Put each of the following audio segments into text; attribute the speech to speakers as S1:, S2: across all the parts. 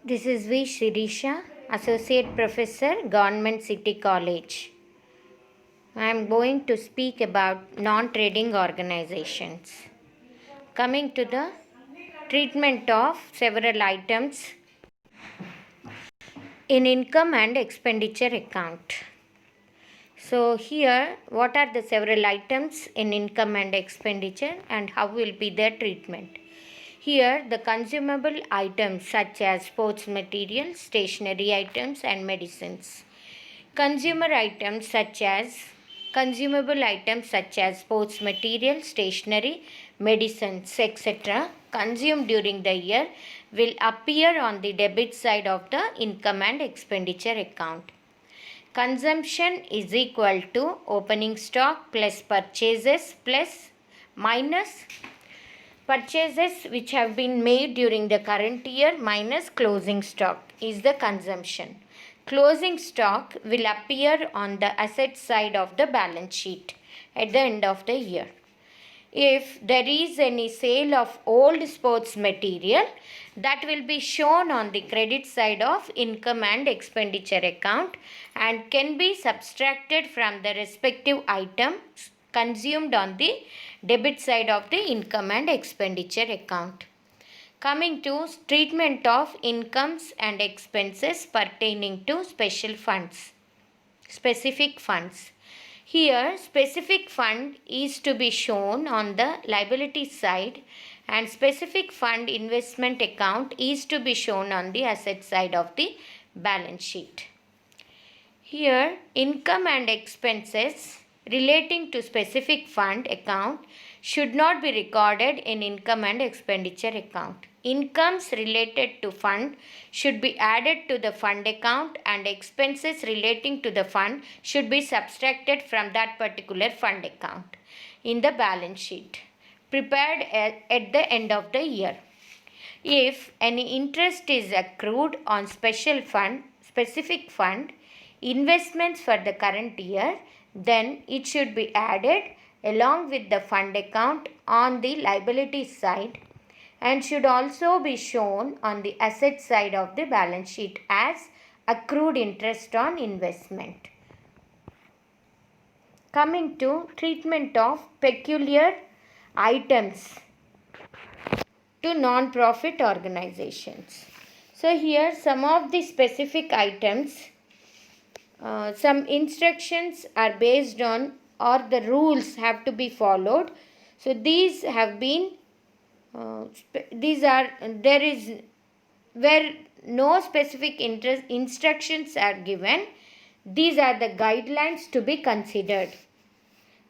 S1: This is V. Shirisha, Associate Professor, Government City College. I am going to speak about non-trading organizations. Coming to the treatment of several items in income and expenditure account. So here, what are the several items in income and expenditure and how will be their treatment? Here, the consumable items such as sports material, stationery items and medicines. Consumer items such as consumable items such as sports material, stationery, medicines, etc. consumed during the year will appear on the debit side of the income and expenditure account. Consumption is equal to opening stock plus purchases plus minus purchases which have been made during the current year minus closing stock is the consumption. Closing stock will appear on the asset side of the balance sheet at the end of the year. If there is any sale of old sports material, that will be shown on the credit side of income and expenditure account and can be subtracted from the respective items consumed on the debit side of the income and expenditure account. Coming to treatment of incomes and expenses pertaining to special funds, specific funds. Here, specific fund is to be shown on the liability side and specific fund investment account is to be shown on the asset side of the balance sheet. Here, income and expenses relating to specific fund account should not be recorded in income and expenditure account. Incomes related to fund should be added to the fund account and expenses relating to the fund should be subtracted from that particular fund account in the balance sheet prepared at the end of the year. If any interest is accrued on specific fund investments for the current year, then it should be added along with the fund account on the liability side and should also be shown on the asset side of the balance sheet as accrued interest on investment. Coming to treatment of peculiar items to non-profit organizations. So here some of the specific items, some instructions are based on or the rules have to be followed. So these have been there is where no specific instructions are given. These are the guidelines to be considered.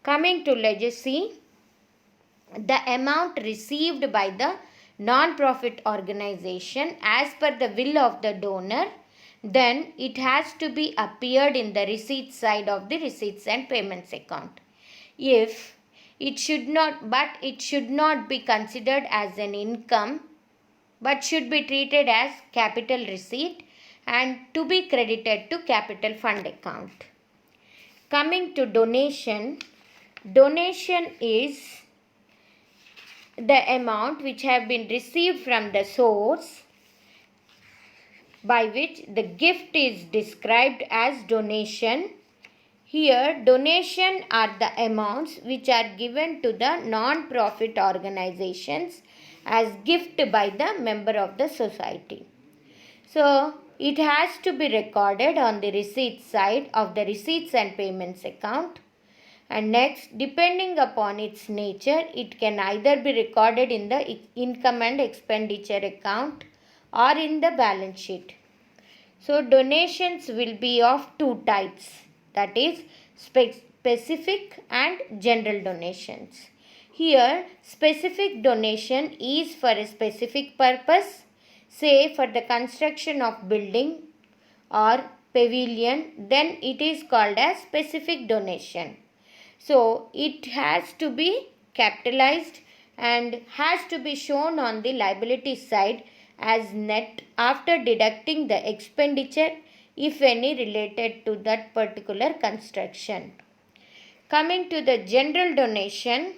S1: Coming to legacy, the amount received by the non-profit organization as per the will of the donor, then it has to be appeared in the receipt side of the receipts and payments account. It should not be considered as an income but should be treated as capital receipt and to be credited to capital fund account. Coming to donation is the amount which have been received from the source by which the gift is described as donation. Here, donation are the amounts which are given to the non-profit organizations as gift by the member of the society. So, it has to be recorded on the receipt side of the receipts and payments account. And next, depending upon its nature, it can either be recorded in the income and expenditure account or in the balance sheet. So, donations will be of two types, that is specific and general donations. Here, specific donation is for a specific purpose, say for the construction of building or pavilion, then it is called as specific donation. So, it has to be capitalized and has to be shown on the liability side as net after deducting the expenditure if any related to that particular construction. Coming to the general donation,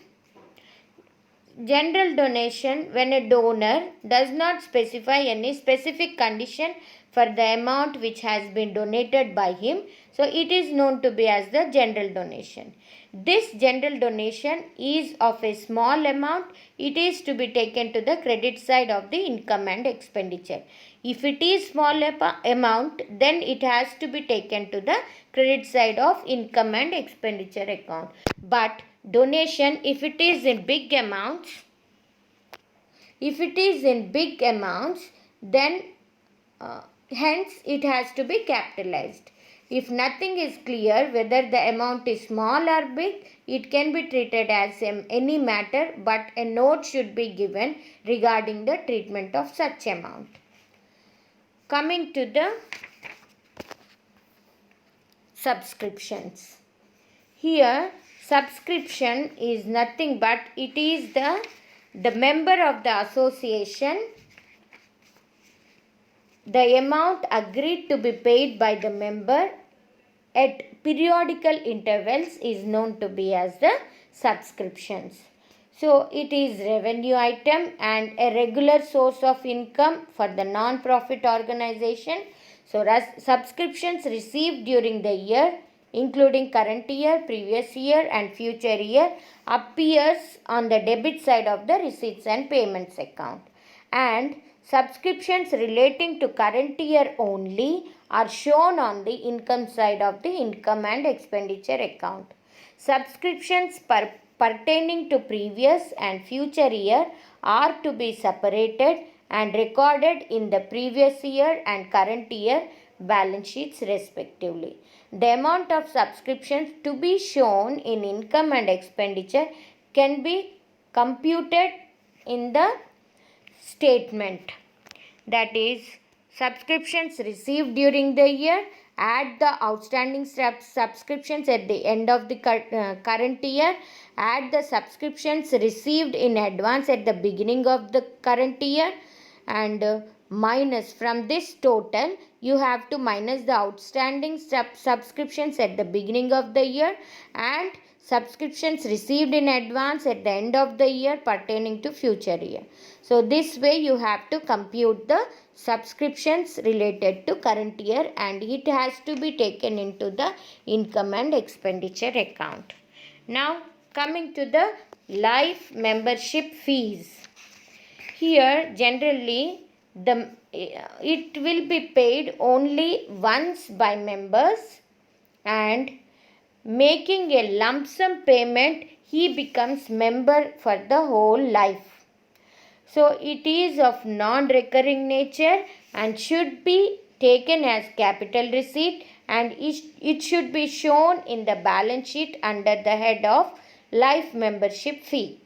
S1: general donation when a donor does not specify any specific condition for the amount which has been donated by him. So it is known to be as the general donation. This general donation is of a small amount. It is to be taken to the credit side of the income and expenditure. If it is small amount, then it has to be taken to the credit side of income and expenditure account. But donation, if it is in big amounts, then hence it has to be capitalized. If nothing is clear whether the amount is small or big, it can be treated as any matter, but a note should be given regarding the treatment of such amount. Coming to the subscriptions. Here, subscription is nothing but it is the member of the association. The amount agreed to be paid by the member at periodical intervals is known to be as the subscriptions. So it is revenue item and a regular source of income for the non-profit organization. So subscriptions received during the year, including current year, previous year and future year, appears on the debit side of the receipts and payments account. And subscriptions relating to current year only are shown on the income side of the income and expenditure account. Subscriptions pertaining to previous and future year are to be separated and recorded in the previous year and current year balance sheets respectively. The amount of subscriptions to be shown in income and expenditure can be computed in the statement. That is, subscriptions received during the year, add the outstanding subscriptions at the end of the current year, add the subscriptions received in advance at the beginning of the current year, and minus from this total you have to minus the outstanding subscriptions at the beginning of the year and subscriptions received in advance at the end of the year pertaining to future year. So this way you have to compute the subscriptions related to current year and it has to be taken into the income and expenditure account. Now coming to the life membership fees. Here generally it will be paid only once by members, and making a lump sum payment he becomes member for the whole life. So it is of non-recurring nature and should be taken as capital receipt, and it should be shown in the balance sheet under the head of life membership fee.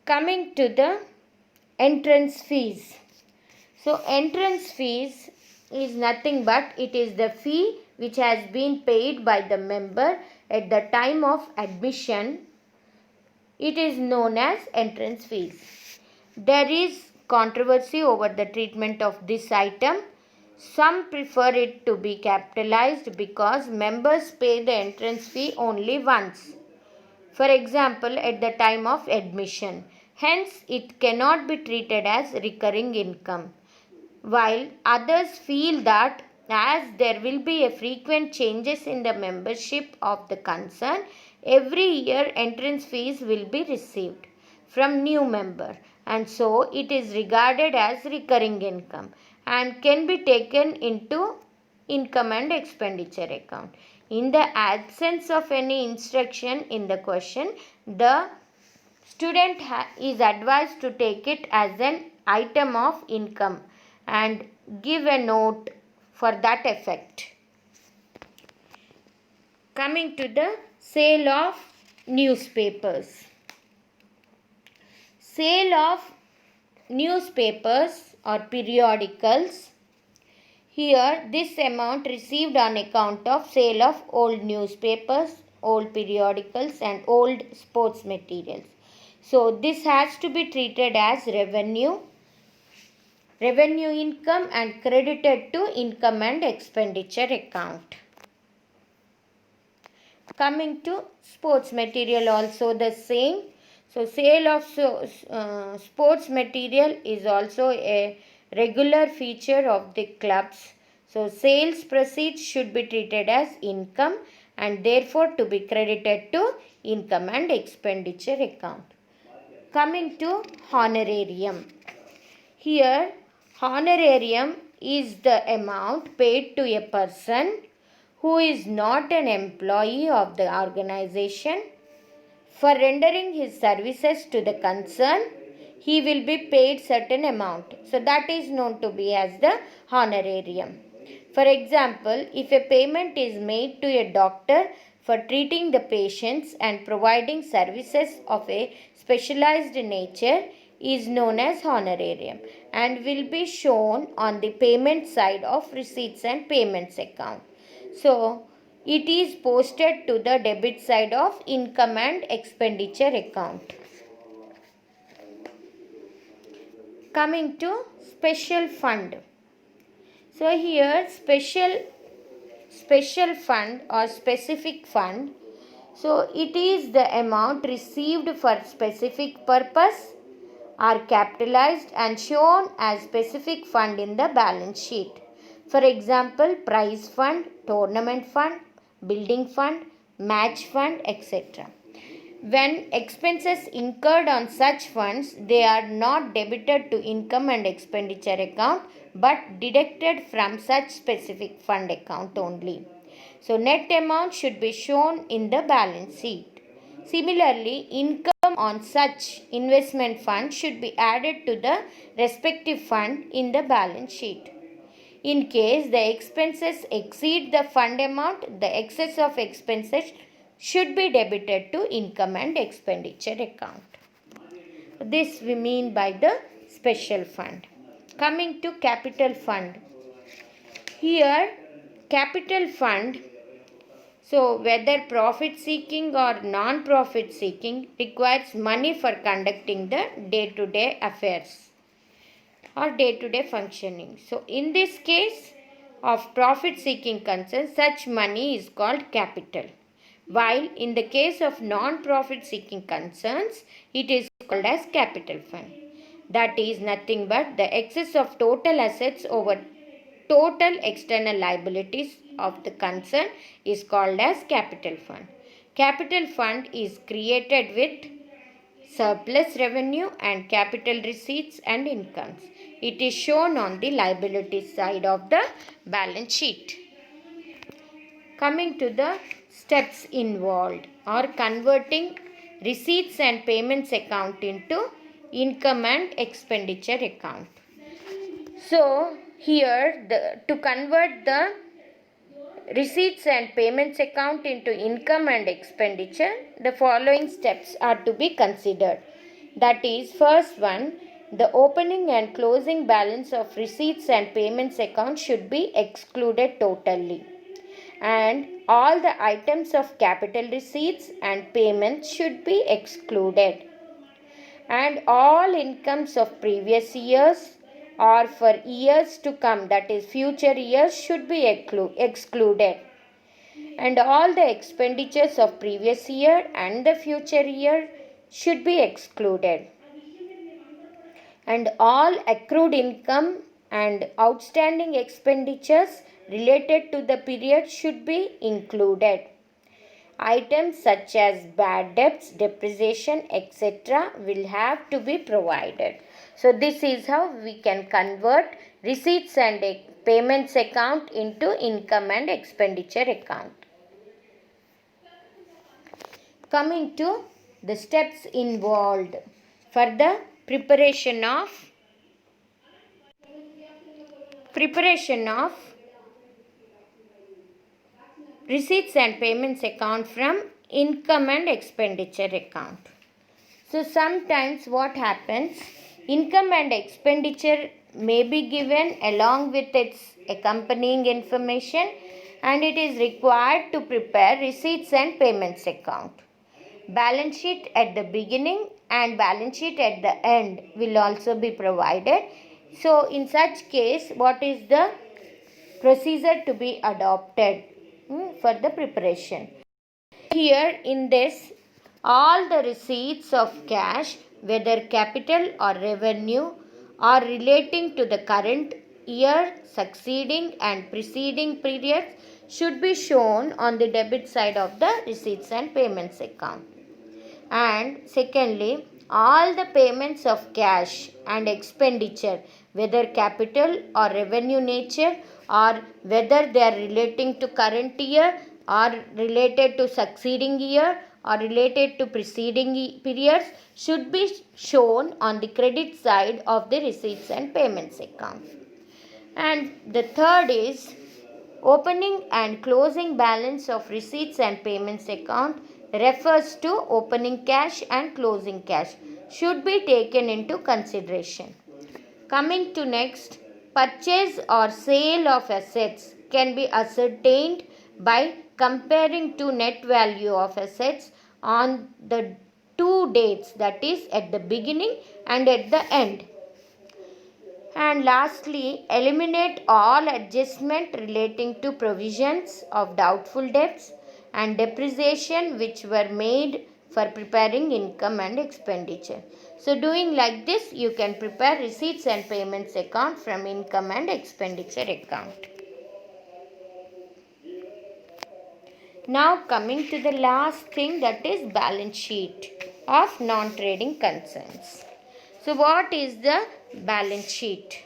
S1: Coming to the entrance fees. So entrance fees is nothing but it is the fee which has been paid by the member at the time of admission. It is known as entrance fees. There is controversy over the treatment of this item. Some prefer it to be capitalized because members pay the entrance fee only once. For example, at the time of admission. Hence, it cannot be treated as recurring income. While others feel that as there will be a frequent changes in the membership of the concern, every year entrance fees will be received from new member, and so it is regarded as recurring income and can be taken into income and expenditure account. In the absence of any instruction in the question, the student is advised to take it as an item of income and give a note for that effect. Coming to the sale of newspapers. Sale of newspapers or periodicals. Here, this amount received on account of sale of old newspapers, old periodicals and old sports materials. So, this has to be treated as revenue income and credited to income and expenditure account. Coming to sports material, also the same. So sale of sports material is also a regular feature of the clubs. So sales proceeds should be treated as income and therefore to be credited to income and expenditure account. Coming to honorarium. Here honorarium is the amount paid to a person who is not an employee of the organization. For rendering his services to the concern, he will be paid certain amount. So that is known to be as the honorarium. For example, if a payment is made to a doctor for treating the patients and providing services of a specialized nature is known as honorarium and will be shown on the payment side of receipts and payments account. So, it is posted to the debit side of income and expenditure account. Coming to special fund. So here special fund or specific fund. So it is the amount received for specific purpose are capitalized and shown as specific fund in the balance sheet. For example, prize fund, tournament fund, building fund, match fund, etc. When expenses incurred on such funds, they are not debited to income and expenditure account but deducted from such specific fund account only. So net amount should be shown in the balance sheet. Similarly, income on such investment fund should be added to the respective fund in the balance sheet. In case the expenses exceed the fund amount, the excess of expenses should be debited to income and expenditure account. This we mean by the special fund. Coming to capital fund. Here, capital fund, so whether profit seeking or non-profit seeking, requires money for conducting the day-to-day affairs or day-to-day functioning. So in this case of profit seeking concern, such money is called capital. While in the case of non-profit seeking concerns, it is called as capital fund. That is nothing but the excess of total assets over total external liabilities of the concern is called as capital fund. Capital fund is created with surplus revenue and capital receipts and incomes. It is shown on the liability side of the balance sheet. Coming to the steps involved or converting receipts and payments account into income and expenditure account. So here to convert the receipts and payments account into income and expenditure, the following steps are to be considered. That is, first one, the opening and closing balance of receipts and payments account should be excluded totally. And all the items of capital receipts and payments should be excluded. And all incomes of previous years or for years to come, that is future years, should be excluded. And all the expenditures of previous year and the future year should be excluded. And all accrued income and outstanding expenditures related to the period should be included. Items such as bad debts, depreciation, etc. will have to be provided. So this is how we can convert receipts and payments account into income and expenditure account. Coming to the steps involved for the preparation of receipts and payments account from income and expenditure account. So sometimes what happens, income and expenditure may be given along with its accompanying information and it is required to prepare receipts and payments account. Balance sheet at the beginning and balance sheet at the end will also be provided. So in such case, what is the procedure to be adopted for the preparation? Here in this, All the receipts of cash, whether capital or revenue, are relating to the current year, succeeding and preceding periods should be shown on the debit side of the receipts and payments account. And secondly, all the payments of cash and expenditure, whether capital or revenue nature, or whether they are relating to current year or related to succeeding year or related to preceding periods, should be shown on the credit side of the receipts and payments account. And the third is opening and closing balance of receipts and payments account refers to opening cash and closing cash should be taken into consideration. Coming to next, purchase or sale of assets can be ascertained by comparing to net value of assets on the two dates, that is at the beginning and at the end. And lastly, eliminate all adjustment relating to provisions of doubtful debts and depreciation which were made for preparing income and expenditure. So doing like this, you can prepare receipts and payments account from income and expenditure account. Now coming to the last thing, that is balance sheet of non-trading concerns. So what is the balance sheet?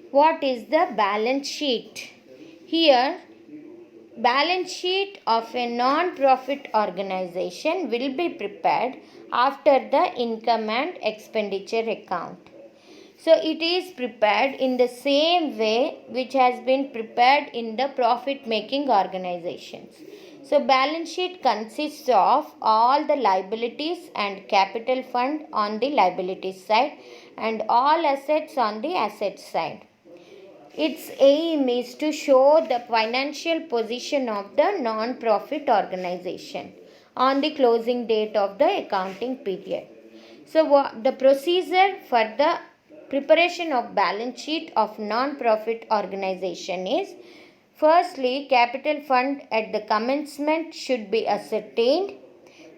S1: What is the balance sheet? Here, balance sheet of a non-profit organization will be prepared after the income and expenditure account. So it is prepared in the same way which has been prepared in the profit-making organizations. So balance sheet consists of all the liabilities and capital fund on the liabilities side and all assets on the assets side. Its aim is to show the financial position of the non-profit organization on the closing date of the accounting period. So the procedure for the preparation of balance sheet of non-profit organization is: firstly, capital fund at the commencement should be ascertained.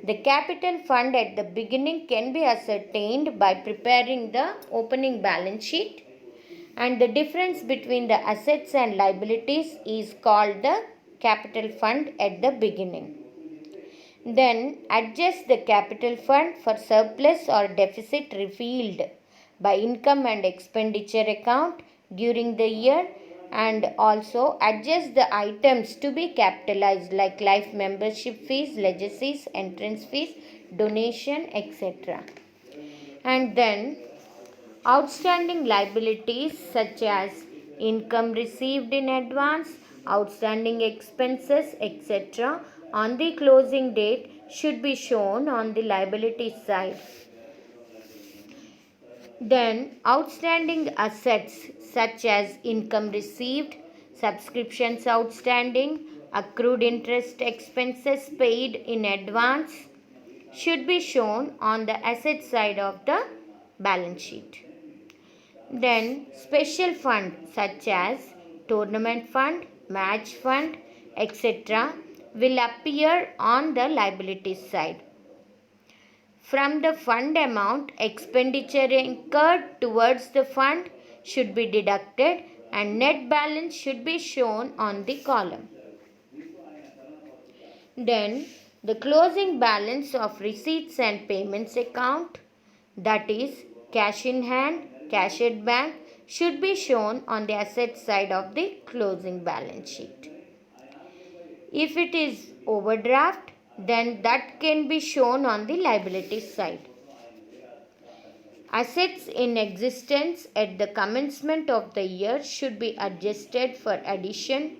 S1: The capital fund at the beginning can be ascertained by preparing the opening balance sheet, and the difference between the assets and liabilities is called the capital fund at the beginning. Then adjust the capital fund for surplus or deficit revealed by income and expenditure account during the year, and also adjust the items to be capitalized like life membership fees, legacies, entrance fees, donation, etc. And then outstanding liabilities such as income received in advance, outstanding expenses, etc. on the closing date should be shown on the liability side. Then outstanding assets such as income received, subscriptions outstanding, accrued interest expenses paid in advance should be shown on the asset side of the balance sheet. Then special fund such as tournament fund, match fund, etc. will appear on the liabilities side. From the fund amount, expenditure incurred towards the fund should be deducted and net balance should be shown on the column. Then the closing balance of receipts and payments account, that is cash in hand, cash at bank, should be shown on the asset side of the closing balance sheet. If it is overdraft, then that can be shown on the liability side. Assets in existence at the commencement of the year should be adjusted for addition,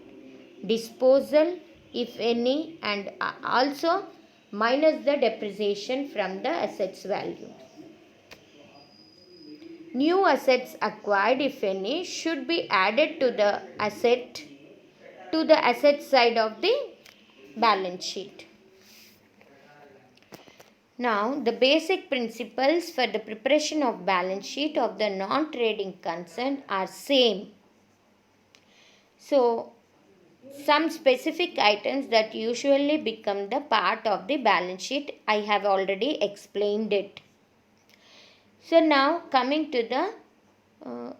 S1: disposal, if any, and also minus the depreciation from the assets value. New assets acquired, if any, should be added to the asset side of the balance sheet. Now, the basic principles for the preparation of balance sheet of the non-trading concern are same. So, some specific items that usually become the part of the balance sheet. I have already explained it. So now coming to the uh,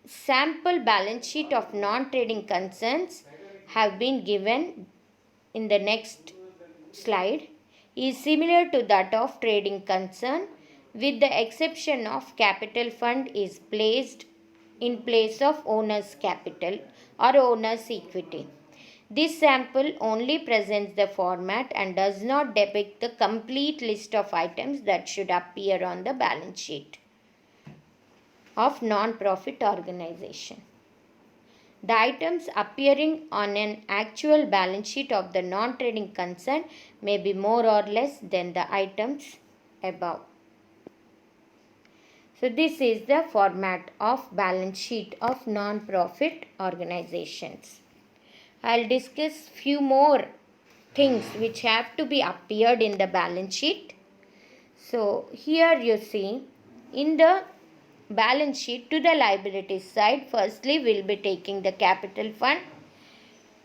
S1: sample balance sheet of non-trading concerns have been given in the next slide is similar to that of trading concern, with the exception of capital fund is placed in place of owner's capital or owner's equity. This sample only presents the format and does not depict the complete list of items that should appear on the balance sheet of non-profit organization. The items appearing on an actual balance sheet of the non-trading concern may be more or less than the items above. So this is the format of balance sheet of non-profit organizations. I'll discuss few more things which have to be appeared in the balance sheet. So here you see in the balance sheet to the liabilities side, firstly we'll be taking the capital fund.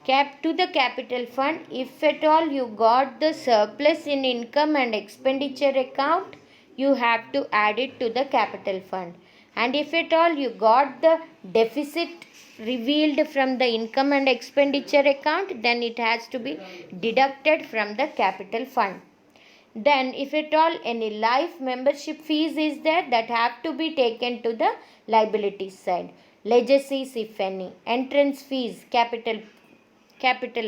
S1: To the capital fund, if at all you got the surplus in income and expenditure account, you have to add it to the capital fund. And if at all you got the deficit revealed from the income and expenditure account, then it has to be deducted from the capital fund. Then if at all any life membership fees is there, that have to be taken to the liabilities side. Legacies if any, entrance fees, capital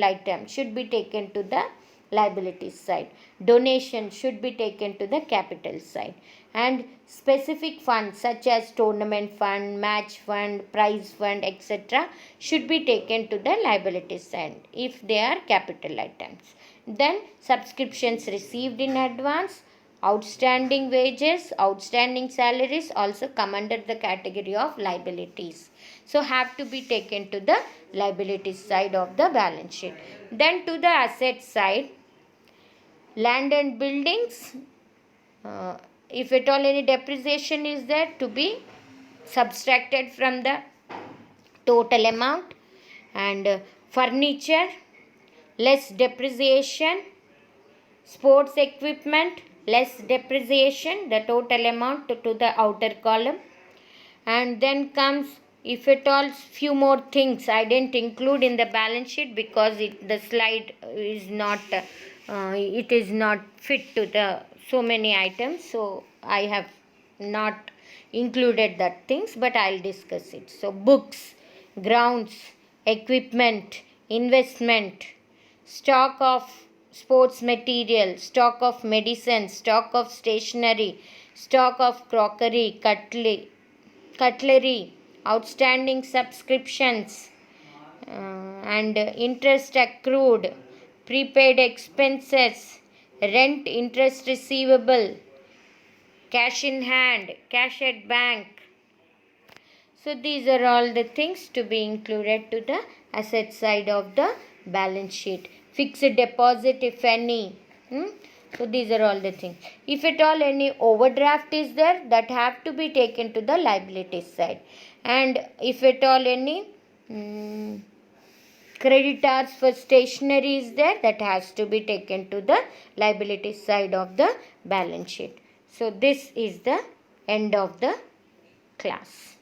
S1: item should be taken to the liabilities side. Donation should be taken to the capital side. And specific funds such as tournament fund, match fund, prize fund, etc. should be taken to the liabilities side if they are capital items. Then subscriptions received in advance, outstanding wages, outstanding salaries also come under the category of liabilities. So have to be taken to the liabilities side of the balance sheet. Then to the asset side, land and buildings, if at all any depreciation is there, to be subtracted from the total amount. And furniture, less depreciation, sports equipment, less depreciation, the total amount to the outer column. And then comes, if at all, few more things I didn't include in the balance sheet because the slide is not it is not fit to the so many items, so I have not included that things, but I'll discuss it. So books, grounds, equipment, investment, stock of sports material, stock of medicine, stock of stationery, stock of crockery, cutlery, outstanding subscriptions, and interest accrued, prepaid expenses, rent interest receivable, cash in hand, cash at bank. So these are all the things to be included to the asset side of the balance sheet. Fixed deposit if any. So these are all the things. If at all any overdraft is there, that have to be taken to the liabilities side. And if at all any creditors for stationery is there, that has to be taken to the liabilities side of the balance sheet. So this is the end of the class.